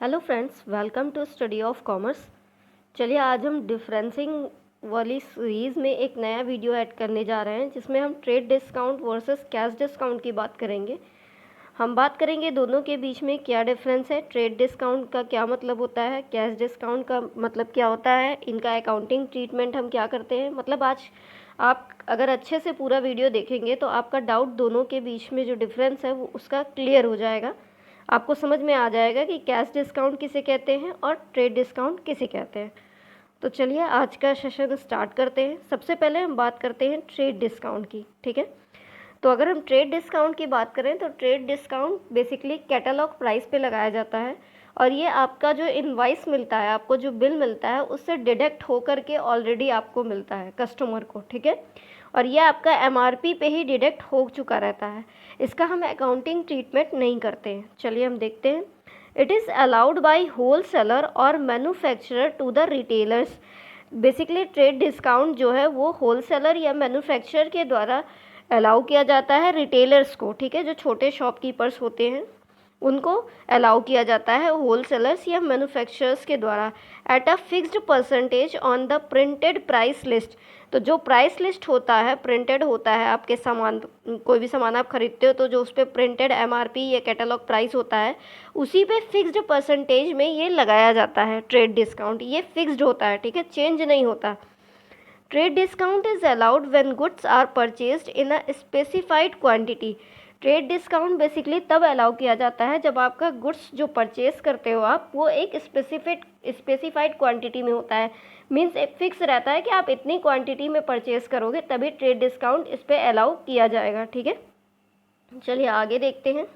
Hello friends, welcome to study of commerce. चलिए आज हम डिफरेंसिंग वाली सीरीज़ में एक नया वीडियो ऐड करने जा रहे हैं जिसमें हम trade discount versus cash discount की बात करेंगे। हम बात करेंगे दोनों के बीच में क्या डिफरेंस है, ट्रेड डिस्काउंट का क्या मतलब होता है, कैश डिस्काउंट का मतलब क्या होता है, इनका अकाउंटिंग ट्रीटमेंट हम क्या करते हैं। मतलब आज आप अगर अच्छे से पूरा वीडियो देखेंगे तो आपका डाउट दोनों के बीच में जो डिफरेंस है वो उसका क्लियर हो जाएगा। आपको समझ में आ जाएगा कि कैश डिस्काउंट किसे कहते हैं और ट्रेड डिस्काउंट किसे कहते हैं। तो चलिए आज का सेशन स्टार्ट करते हैं। सबसे पहले हम बात करते हैं ट्रेड डिस्काउंट की, ठीक है। तो अगर हम ट्रेड डिस्काउंट की बात करें तो trade discount basically catalogue price पे लगाया जाता है और ये आपका जो इनवाइस मिलता है, आपको जो बिल मिलता है उससे डिडक्ट होकर के ऑलरेडी आपको मिलता है कस्टमर को, ठीक है। और ये आपका एमआरपी पे ही डिडक्ट हो चुका रहता है। इसका हम अकाउंटिंग ट्रीटमेंट नहीं करते हैं। चलिए हम देखते हैं। It is allowed by wholesaler और manufacturer to the retailers. Basically trade discount जो है वो होल सेलर या मैन्युफैक्चरर के द्वारा अलाउ किया जाता है रिटेलर्स को, ठीक है। जो छोटे शॉपकीपर्स होते हैं उनको अलाउ किया जाता है होल सेलर्स या मैन्युफैक्चरर्स के द्वारा at a fixed percentage on the printed price list. तो जो प्राइस लिस्ट होता है, प्रिंटेड होता है, आपके सामान, कोई भी सामान आप खरीदते हो तो जो उस पर प्रिंटेड एमआरपी या कैटलॉग प्राइस होता है उसी पे फिक्स्ड परसेंटेज में ये लगाया जाता है ट्रेड डिस्काउंट। ये फिक्स्ड होता है, ठीक है, चेंज नहीं होता। Trade discount is allowed when goods are purchased in a specified quantity. Trade discount basically तब अलाउ किया जाता है जब आपका गुड्स जो परचेज करते हो आप वो एक स्पेसिफाइड क्वांटिटी में होता है। मीन्स एक फिक्स रहता है कि आप इतनी क्वांटिटी में परचेज करोगे तभी ट्रेड डिस्काउंट इस पर अलाउ किया जाएगा, ठीक है। चलिए आगे देखते हैं।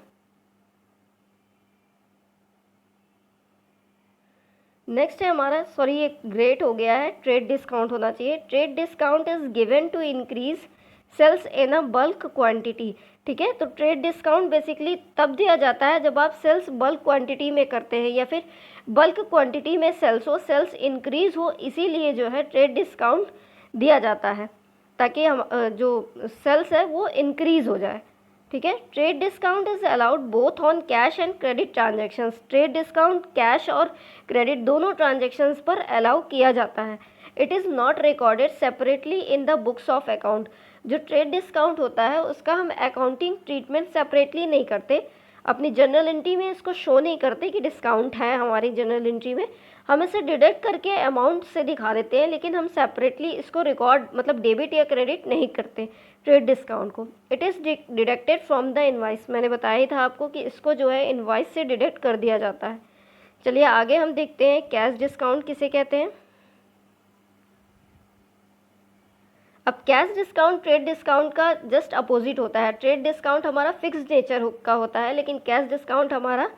नेक्स्ट है हमारा, सॉरी ये ग्रेट हो गया है, ट्रेड डिस्काउंट होना चाहिए। Trade discount is given to increase sales in a bulk quantity, ठीक है। तो ट्रेड डिस्काउंट बेसिकली तब दिया जाता है जब आप सेल्स बल्क क्वांटिटी में करते हैं या फिर बल्क क्वांटिटी में सेल्स हो, सेल्स इंक्रीज हो, इसीलिए जो है ट्रेड डिस्काउंट दिया जाता है ताकि हम जो सेल्स है वो इंक्रीज हो जाए, ठीक है। Trade discount is allowed both on cash and credit transactions. Trade discount cash और क्रेडिट दोनों ट्रांजेक्शन्स पर अलाउ किया जाता है। It is not recorded separately in the books of account. जो ट्रेड डिस्काउंट होता है उसका हम अकाउंटिंग ट्रीटमेंट सेपरेटली नहीं करते, अपनी जर्नल एंट्री में इसको शो नहीं करते कि डिस्काउंट है हमारी जर्नल एंट्री में। हम इसे डिडक्ट करके अमाउंट से दिखा देते हैं, लेकिन हम सेपरेटली इसको रिकॉर्ड मतलब डेबिट या क्रेडिट नहीं करते ट्रेड डिस्काउंट को। It is deducted from the invoice. मैंने बताया ही था आपको कि इसको जो है इनवाइस से डिडक्ट कर दिया जाता है। चलिए आगे हम देखते हैं कैश डिस्काउंट किसे कहते हैं। अब कैश डिस्काउंट ट्रेड डिस्काउंट का जस्ट अपोजिट होता है। ट्रेड डिस्काउंट हमारा फिक्स्ड नेचर का होता है, लेकिन कैश डिस्काउंट हमारा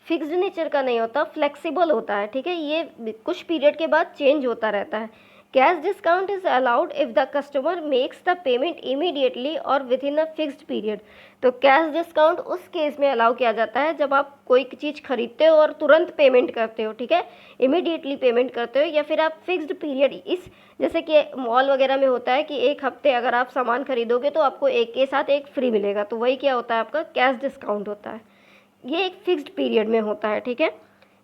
फिक्स्ड नेचर का नहीं होता, फ्लेक्सिबल होता है, ठीक है। ये कुछ पीरियड के बाद चेंज होता रहता है। Cash discount is allowed if the customer makes the payment immediately और within a fixed period. तो कैश डिस्काउंट उस केस में अलाउ किया जाता है जब आप कोई चीज़ खरीदते हो और तुरंत पेमेंट करते हो, ठीक है, इमीडिएटली पेमेंट करते हो, या फिर आप फिक्स्ड पीरियड, इस जैसे कि मॉल वगैरह में होता है कि एक हफ्ते अगर आप सामान खरीदोगे तो आपको एक के साथ एक फ्री मिलेगा, तो वही क्या होता है, आपका कैश डिस्काउंट होता है। ये एक फिक्स्ड पीरियड में होता है, ठीक है।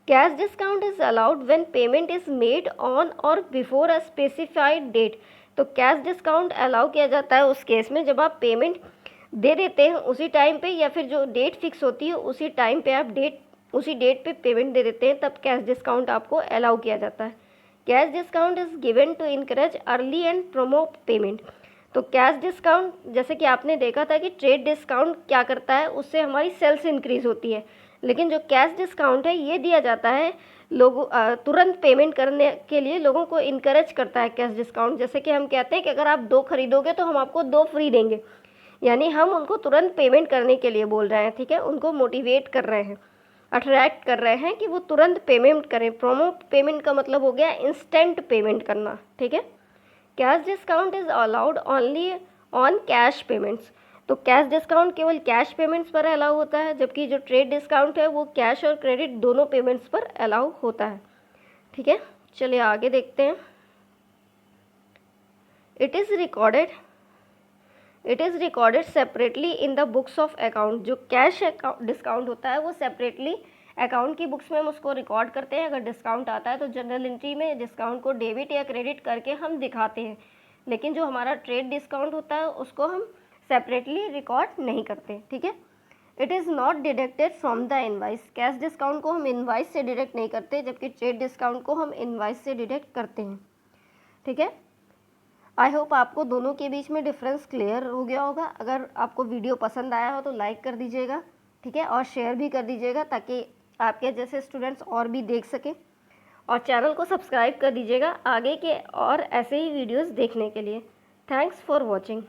Cash discount is allowed when payment is made on और बिफोर अ स्पेसिफाइड डेट। तो कैश डिस्काउंट अलाउ किया जाता है उस केस में जब आप पेमेंट दे देते हैं उसी टाइम पे, या फिर जो डेट फिक्स होती है उसी टाइम पे आप उसी डेट पे पेमेंट दे देते हैं, तब कैश डिस्काउंट आपको अलाउ किया जाता है। Cash discount is given to encourage early and promote payment. तो कैश डिस्काउंट, जैसे कि आपने देखा था कि ट्रेड डिस्काउंट क्या करता है, उससे हमारी सेल्स इंक्रीज होती है, लेकिन जो कैश डिस्काउंट है ये दिया जाता है लोगों तुरंत पेमेंट करने के लिए, लोगों को इनकरेज करता है कैश डिस्काउंट। जैसे कि हम कहते हैं कि अगर आप 2 खरीदोगे तो हम आपको 2 फ्री देंगे, यानी हम उनको तुरंत पेमेंट करने के लिए बोल रहे हैं, ठीक है। उनको मोटिवेट कर रहे हैं, अट्रैक्ट कर रहे हैं कि वो तुरंत पेमेंट करें। प्रोमो पेमेंट का मतलब हो गया इंस्टेंट पेमेंट करना, ठीक है। Cash discount is allowed only on cash payments. तो कैश डिस्काउंट केवल कैश पेमेंट्स पर अलाउ होता है, जबकि जो ट्रेड डिस्काउंट है वो कैश और क्रेडिट दोनों पेमेंट्स पर अलाउ होता है, ठीक है। चलिए आगे देखते हैं। It is recorded separately in the books of account. जो कैश डिस्काउंट होता है वो सेपरेटली अकाउंट की बुक्स में हम उसको रिकॉर्ड करते हैं, अगर डिस्काउंट आता है तो जनरल एंट्री में डिस्काउंट को डेबिट या क्रेडिट करके हम दिखाते हैं, लेकिन जो हमारा ट्रेड डिस्काउंट होता है उसको हम सेपरेटली रिकॉर्ड नहीं करते, ठीक है। It is not deducted from the invoice, cash discount को हम इनवाइस से डिडक्ट नहीं करते, जबकि ट्रेड डिस्काउंट को हम इनवाइस से डिडक्ट करते हैं, ठीक है। आई होप आपको दोनों के बीच में डिफरेंस क्लियर हो गया होगा। अगर आपको वीडियो पसंद आया हो तो लाइक कर दीजिएगा, ठीक है, और शेयर भी कर दीजिएगा ताकि आपके जैसे स्टूडेंट्स और भी देख सकें, और चैनल को सब्सक्राइब कर दीजिएगा आगे के और ऐसे ही वीडियोस देखने के लिए। Thanks for watching.